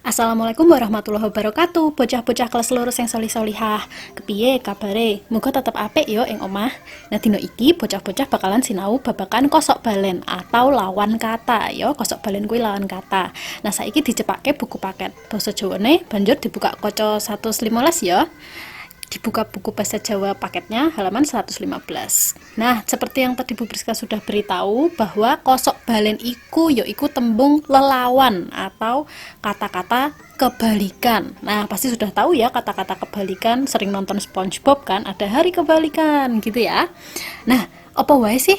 Assalamualaikum warahmatullahi wabarakatuh. Bocah-bocah kelas loro sing solih-solihah. Kepiye kabare? Muga tetep apik yo ing omah. Nah, dina iki bocah-bocah bakalan sinau babagan kosok balen atau lawan kata yo. Kosok balen kuwi lawan kata. Nah, saiki dicepake buku paket. Basa Jawane banjur dibuka kaca 115 yo. Dibuka buku bahasa Jawa paketnya halaman 115. Nah, seperti yang tadi Bu Priska sudah beritahu bahwa kosok balen iku yaiku tembung lelawan atau kata-kata kebalikan. Nah, pasti sudah tahu ya kata-kata kebalikan, sering nonton SpongeBob kan, ada hari kebalikan gitu ya. Nah, apa wae sih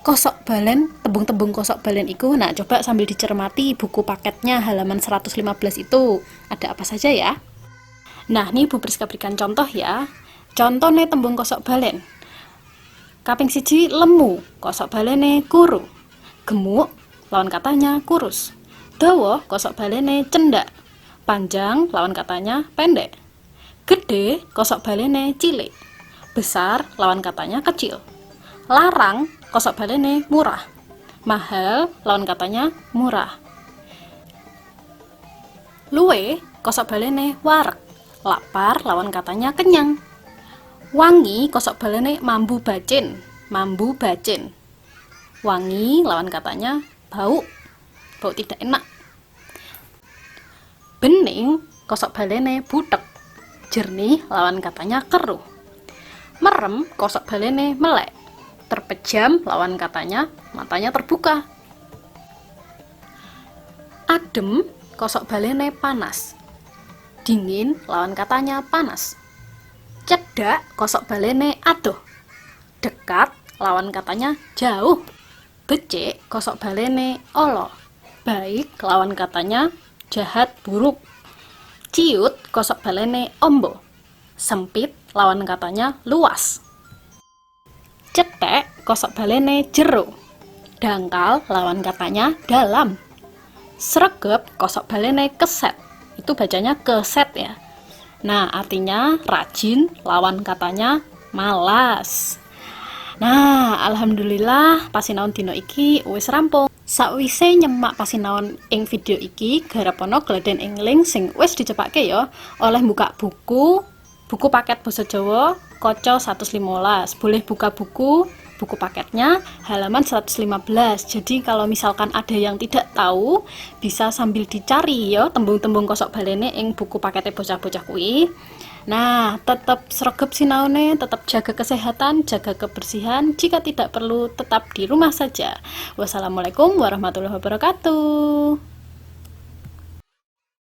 kosok balen, tembung-tembung kosok balen iku? Nah, coba sambil dicermati buku paketnya halaman 115 itu. Ada apa saja ya? Nah, ini Bu Priska berikan contoh ya. Contohnya tembung kosok balen. Kaping siji lemu, kosok balene kuru. Gemuk, lawan katanya kurus. Dawa, kosok balene cendak. Panjang, lawan katanya pendek. Gede, kosok balene cilik. Besar, lawan katanya kecil. Larang, kosok balene murah. Mahal, lawan katanya murah. Luwe, kosok balene wareg. Lapar, lawan katanya kenyang. Wangi, kosok balene mambu bacin. Mambu bacin. Wangi, lawan katanya bau. Bau tidak enak. Bening, kosok balene butek. Jernih, lawan katanya keruh. Merem, kosok balene melek. Terpejam, lawan katanya matanya terbuka. Adem, kosok balene panas. Dingin, lawan katanya panas. Cedak, kosok balene adoh. Dekat, lawan katanya jauh. Becik, kosok balene olo. Baik, lawan katanya jahat, buruk. Ciut, kosok balene ombo. Sempit, lawan katanya luas. Cetek, kosok balene jero. Dangkal, lawan katanya dalam. Sregep, kosok balene keset. Itu bacanya keset ya. Nah, artinya rajin, lawan katanya malas. Nah, alhamdulillah pasinaon dino iki wis rampung. Sakwise nyemak pasinaon ing video iki, garapono gladen ing link sing wis dicepake ya, oleh buka buku paket basa Jawa kaca 115. Boleh buka buku paketnya halaman 115. Jadi kalau misalkan ada yang tidak tahu, bisa sambil dicari ya tembung-tembung kosok balene ing buku paketnya bocah-bocah kuwi. Nah, tetap sregep sinaune, tetap jaga kesehatan, jaga kebersihan. Jika tidak perlu, tetap di rumah saja. Wassalamualaikum warahmatullahi wabarakatuh.